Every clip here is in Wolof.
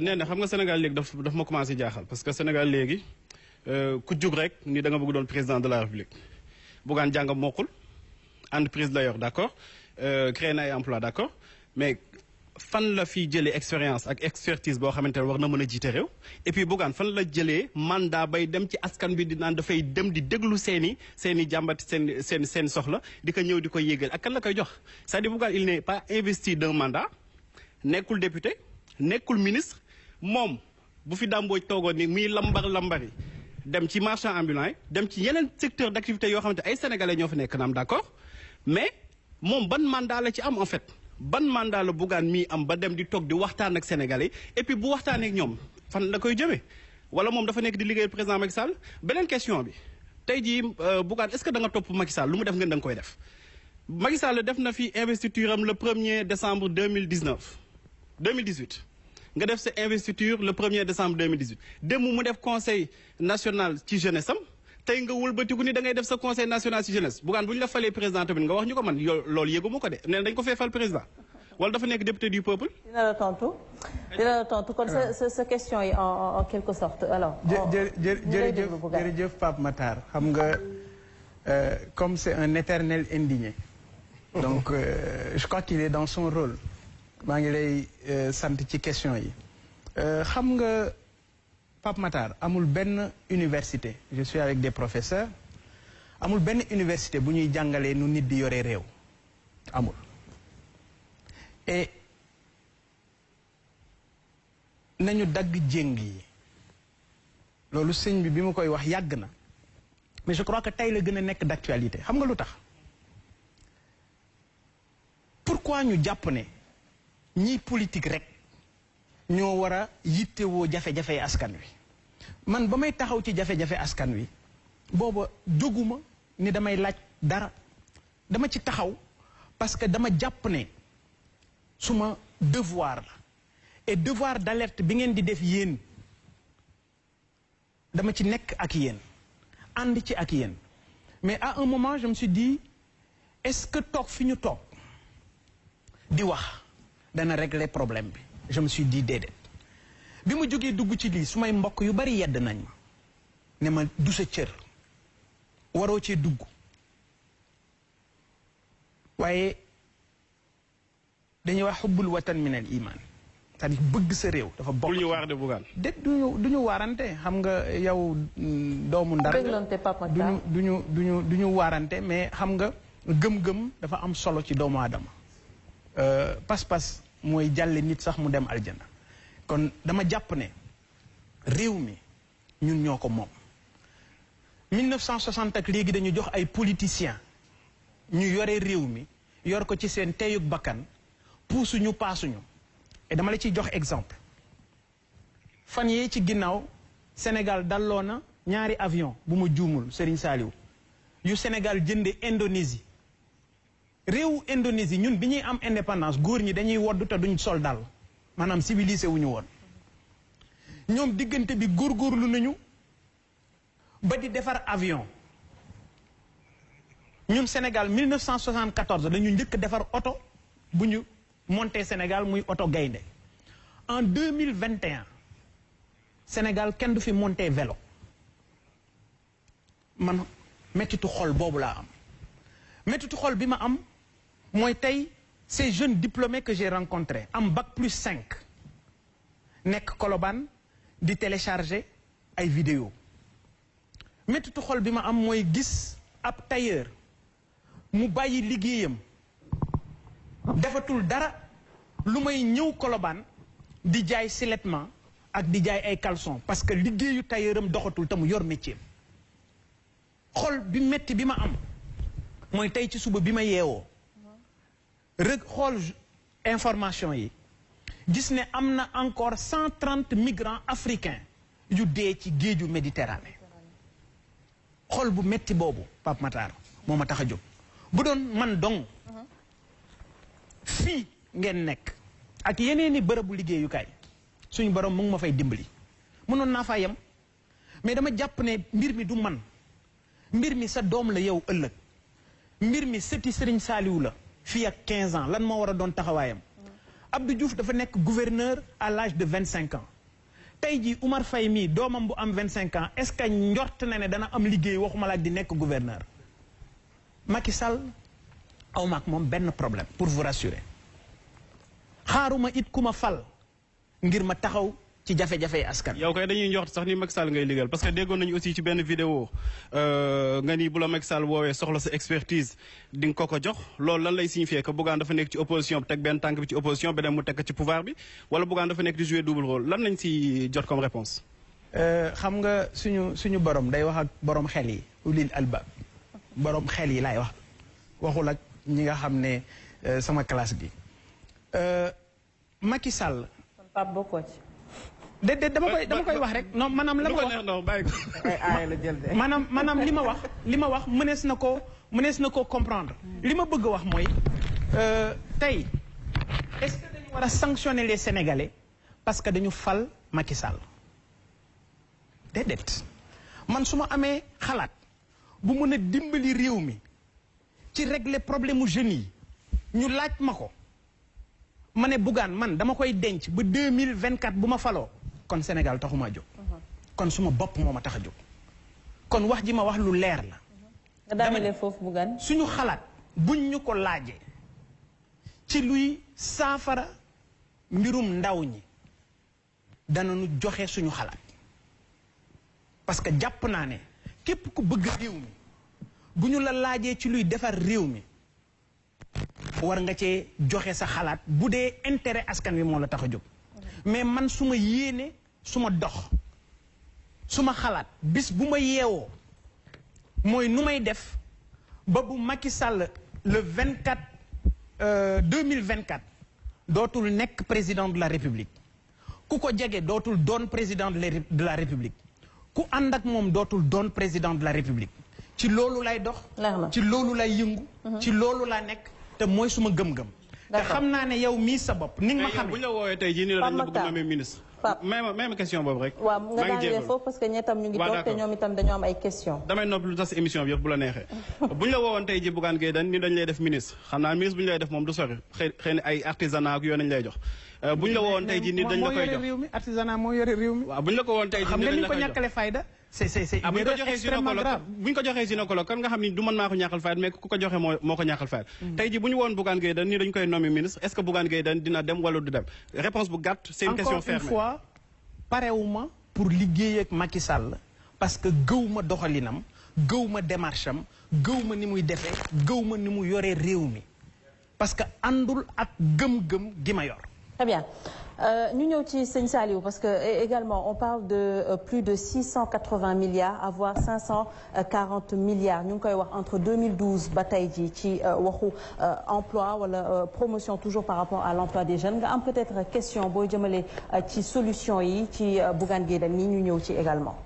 nee na xam nga Sénégal léegi daf ma commencé jaaxal parce que Sénégal léegi ku jug rek ni da nga bëgg doon président de la République Bougane jàngam mokkul entreprise la yor d'accord créé na ay emploi d'accord mais fan la fi jëlee expérience ak expertise boo xamante ne war na mën a jiite réew et puis Bougane fan la jëlee mandat bay dem ci askan bi di naan dafay dem di déglu seeni jàmbat seen soxla di ko ñëw di ko yéegal ak kan la koy jox c'est-à-dire Bougane il n'est pas investi d'un mandat nekkul député nekkul ministre moom bu fi dàmbooj toogoon ni muy lambari dem ci marchand ambulant yi dem ci yeneen secteur d'activité yoo xamante ay sénégalais ñoo fi nekk naam d'accord mais moom ban mandat la ci am en fait ban mandat la Bougane mii am ba dem di toog di waxtaan ak sénégalais et puis bu waxtaanee ak ñoom fan la koy jëmee wala moom dafa nekk di liggéeyal président Macky Sall beneen question bi tey jii Bougane est-ce que da nga topp Macky Sall lu mu def ngeen da nga koy def Macky Sall def na fi investiture am le 1er décembre 2018 nga def sa investiture le 1er décembre 2018 démb mu def conseil national ci jeunesse am tey nga wëlbatiku ni da ngay def sa conseil national ci jeunesse Bougane bu ñu la falee président tamit nga wax ñu ko man loolu yëgu ma ko de nee dañ ko fee fal président wala dafa nekk député du peuple. dina la tontu kon sa question yi en quelque sorte alors. jërëjëf Pape Matar xam nga comme c'est un éternel indigné donc je crois qu'il est dans son rôle. maa ngi lay sant ci question yi xam nga Pape Matar amul benn université je suis avec des professeurs amul benn université bu ñuy jàngalee nu nit di yore réew amul et nañu dagg jéng yi loolu sëñ bi mu koy wax yàgg na mais je crois que tey la gën a nekk d'actualité xam nga lu tax pourquoi ñu jàpp ne ñii politique rek ñoo war a yittewoo jafe-jafe askan wi man ba may taxaw ci jafe-jafe askan wi booba jóguma ni damay laaj dara dama ci taxaw parce que dama jàpp ne suma devoir la et devoir d'alerte bi ngeen di def yéen dama ci nekk ak yéen ànd ci ak yéen mais à un moment je me suis dit est-ce que toog fi ñu toog di wax dana régler problème bi je me suis dit déedéet bi ma jógee dugg ci lii su may mbokk yu bari yedd nañ ma ne ma du sa cër waroo cee dugg waaye dañuy wax xubbul watan min al iman c'est-à-dire bëgg sa réew dafa bokk. ñu waar de Bougane. déet du ñu waarante xam nga yow doomu ndar du ñu waarante mais xam nga gëm-gëm dafa am solo ci doomu aadama pas-pas mooy jàlle nit sax mu dem aljana kon dama jàpp ne réew mi ñun ñoo ko moom 1960 ak léegi dañu jox ay politiciens ñu yore réew mi yor ko ci seen teyug bakkan puusuñu paasuñu et dama la ciy jox exemple fan yee ci ginnaaw Sénégal dalloo na ñaari avion bu ma juumul Serigne Saliou yu Sénégal jënde Indonésie réewu Indonésie ñun bi ñuy am indépendance góor ñi dañuy wodd te duñ sol dal maanaam civilisé wu ñu woon ñoom diggante bi góorgóorlu nañu ba di defar avion ñun Sénégal 1974 dañu njëkk defar oto bu ñu monté Sénégal muy oto gaynde en 2021 Sénégal kenn du fi monté vélo man mettitu xol boobu laa am mettitu xol bi ma am mooy tey ces jeunes diplômés que j'ai rencontrés am bac+5 nekk Colobane di télécharger ay vidéo mettitu xol bi ma am mooy gis ab tailleur mu bàyyi liggéeyam defatul dara lu may ñëw Colobane di jaay silettement ak di jaay ay caleçon parce que liggéeyu tailleuram doxatul te mu yor métier xol bi metti bi ma am mooy tey ci suba bi ma yeewoo rek xool information yi gis ne am na encore 130 migrants africains yu dee ci géeju Méditerranée xol bu metti boobu Pape Matar moo ma tax a jóg bu doon man dong fii ngeen nekk ak yeneeni bërëbu liggéeyukaay suñu borom mu ngi ma fay dimbali mënoon naa faa yem mais dama jàpp ne mbir mi du man mbir mi sa doom la yow ëllëg mbir mi sëti Serigne Saliou la fii ak 15 ans lan moo war a doon taxawaayam Abdou Diouf dafa nekk gouverneur à l'âge de 25 ans tey jii Oumar Faye mii doomam bu am 25 ans est-ce que njort na ne dana am liggéey waxuma la di nekk gouverneur Macky Sall aw ma ak moom benn problème pour vous rassurer xaaruma it ku ma fal ngir ma taxaw ci jafe-jafe askan. yow kay dañuy njort sax ni Macky Sall ngay liggéeyal parce que déggoon nañu aussi ci benn vidéo nga ni bu la Macky Sall woowee soxla sa expertise di nga ko jox loolu lan lay signifier que Bougane dafa nekk ci opposition bi teg benn tànk bi ci opposition beneen mu teg ci pouvoir bi wala Bougane dafa nekk di jouer double rôle lan lañ si jot comme réponse xam nga suñu borom day wax ak borom xel yi ulil albab borom xel yi laay wax waxul ak ñi nga xam ne sama classe gi Macky Sall. Pape bokkoo ci. déedéet dama koy wax rek non maanaam la ma wax maanaam li ma wax mënees na ko comprendre li ma bëgg a wax mooy tey est-ce que dañu war a sanctionner les Sénégalais parce que dañu fal Macky Sall déedéet man su ma amee xalaat bu mën a dimbali réew mi ci régler problème mu jeunes yi ñu laaj ma ko ma ne Bougane man dama koy denc ba 2024 bu ma faloo kon Sénégal taxuma jóg kon suma bopp moo ma tax a jóg kon wax ji ma wax lu leer la nga daanelee foofu Bougane suñu xalaat buñ ñu ko laajee ci luy saafara mbirum ndaw ñi danañu joxe suñu xalaat parce que jàpp naa ne képp ku bëgg réew mi bu ñu la laajee ci luy defar réew mi war nga cee joxe sa xalaat bu dee intérêt askan wi moo la tax a jóg mais man su ma yéene su ma dox su ma xalaat bis bu ma yeewoo mooy nu may def ba bu Macky Sall le 2024 dootul nekk président de la République ku ko jege dootul doon président de la République ku ànd ak moom dootul doon président de la République ci loolu lay dox ci loolu lay yëngu ci loolu laa nekk te mooy suma gëm-gëm te xam naa ne yow mii sa bopp ni nga ma xamee bu ñu la woowee tey jii nii la dañu bëgg nommer ministre même question boobu rek waaw nga daanee foofu parce que ñettam ñu ngi toog te ñoom itam dañoo am ay question damay nopp lu tas émission bi yëpp bu la neexee bu ñu la woowoon tey jii Bougane Gueye Dany ni dañ lay def ministre xam naa ministre bu ñu lay def moom du sori xëy na ay artisanat ak yoo nañ lay jox bu ñu la woowoon tey jii nii dañ la koy jox réew mi artisanat moo yore réew mi waaw bu ñu la ko woon tey jii nii dañ la koy jox xam nga ni ko ñàkkale fayda c'est extrêmement grave bu ñu ko joxee gynécologue kan nga xam ni du man maa ko ñàkkal fayda mais ku ko joxe moo ko ñàkkal fayda tey jii bu ñu woon Bougane Gueye Dany ni dañ koy nommer ministre est-ce que Bougane Gueye Dany dina dem wala du dem réponse bu gàtt c'est une question fermée. Encore une fois parewuma pour liggéey ak Macky Sall parce que gëw ma doxalinam gëw ma démarche am gëw ma ni muy defee gëw ma ni mu yoree réew mi parce que àndul ak gëm-gëm gi ma yor. Très bien. Ñu ñëw ci sëñ Saliou parce que également on parle de plus de 680 milliards voire 540 milliards ñu ngi koy wax entre 2012 ba tey jii ci waxu emploi wala promotion toujours par rapport à l'emploi des jeunes nga am peut-être question boo jëmale ci solution yi ci Bougane Gueye Dany ñu ñëw ci également.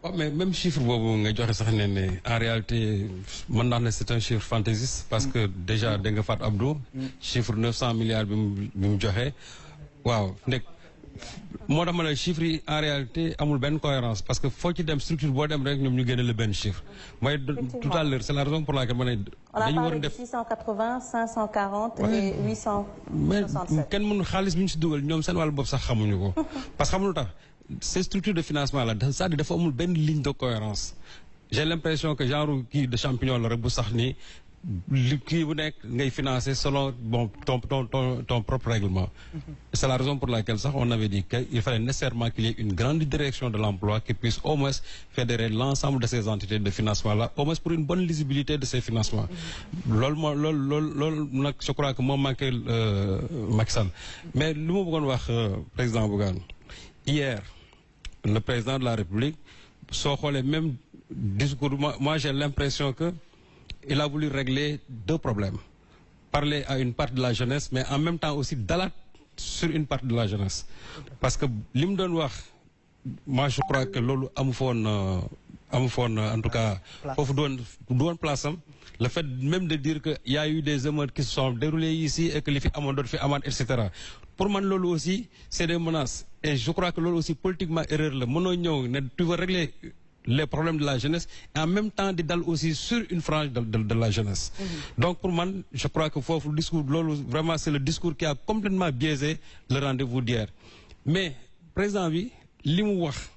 waaw mais même chiffre boobu nga joxe sax ne en réalité mën naa ne c'est un chiffre fantaisiste parce que déjà da nga faat Abdou chiffre 900 milliards bi mu joxe. waaw nekk moo tax ma ne chiffres yi en réalité amul benn cohérence parce que foo ci dem structure boo dem rek ñoom ñu génne le benn chiffre mooy tout à l'heure c'est la raison pour laquelle ma ne dañu war a def 680 540 et 867 mais kenn mënu xaalis bi ñu si dugal ñoom seen wàllu bopp sax xamuñu ko parce que xamul tax ces structures de financement là c'est-à-dire dafa amul benn ligne de cohérence j'ai l'impression que genre kii de champignon la rek bu sax nii li kii bu nekk ngay financer selon bon ton propre règlement. C'est la raison pour laquelle sax on avait dit qu'il fallait nécessairement qu'il y ait une grande direction de l'emploi qui puisse au moins fédérer l'ensemble de ces entités de financement là au moins pour une bonne lisibilité de ces financements. loolu nag je crois que moo manqué Macky Sall mais lu ma bëggoon wax président Bougane hier le président de la République soo xoolee même discours moi j'ai l'impression que il a voulu régler deux problèmes. Parler à une partie de la jeunesse, mais en même temps aussi dalat sur une partie de la jeunesse. Parce que li mu doon wax moi je crois que loolu amu foon en tout cas foofu doon place am le fait même de dire que y a eu des émeutes qui se sont déroulées ici et que li fi amoon doon fi amaat et cetera pour man loolu aussi c'est des menaces et je crois que loolu aussi politiquement erreur la mënoo ñëw ne tu veux régler les problèmes de la jeunesse et en même temps di dal aussi sur une frange de la jeunesse. Donc pour moi, je crois que le discours, vraiment c'est le discours qui a complètement biaisé le rendez-vous d'hier. Mais, président bi, li mu wax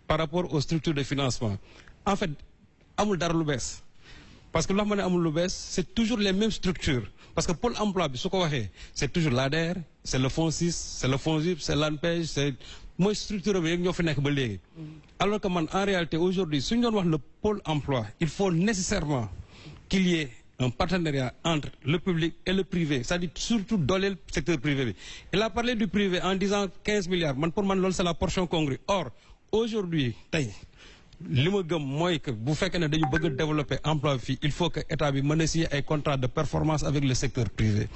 par rapport aux structures de financement, en fait, amul dara lu bees. Parce que lo xam ne amul lu bees, c'est toujours les mêmes structures. Parce que Pôle emploi bi su ko waxee, c'est toujours l'ADER, c'est le FONSIS, c'est le FONGIP, c'est l'ANPEJ, c'est mooy structure bi rek ñoo fi nekk ba léegi. Alors que man, en réalité, aujourd'hui, si nous avons le pôle emploi, il faut nécessairement qu'il y ait un partenariat entre le public et le privé, c'est-à-dire surtout dans le secteur privé. Il a parlé du privé en disant 15 milliards. Pour moi, c'est la portion congrue. Or, aujourd'hui, li ma gëm mooy que bu fekkee ne dañu bëgg développer emploi fii, il faut que l'État bi mën a signer un contrat de performance avec le secteur privé.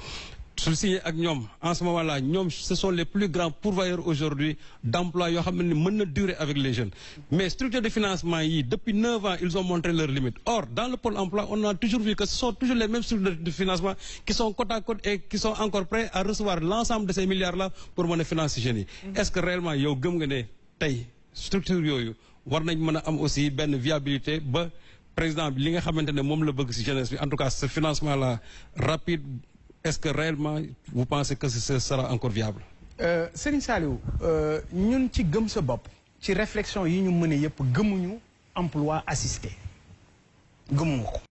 Su signé ak ñoom en ce moment-là ñoom ce sont les plus grands pourvoyeurs aujourd'hui d'emplois yoo xam ne mën na durer avec les jeunes. Mais structure de financement yi depuis 9 ans ils ont montré leurs limites. Or dans le pôle emploi on a toujours vu que ce sont toujours les mêmes structures de financement qui sont côte à côte et qui sont encore prêts à recevoir l'ensemble de ces milliards-là pour mën a financer jeunes yi. Est-ce que réellement yow gëm nga ne tey structure yooyu war nañ mën a am aussi benn viabilité ba président bi li nga xamante ne moom la bëgg ci jeunesse bi en tout cas ce financement-là rapide. Est-ce que réellement vous pensez que ce sera encore viable? Serigne Saliou ñun ci gëm sa bopp ci réflexion yi ñu mëne yëpp gëmuñu emploi assisté gëmuñu ko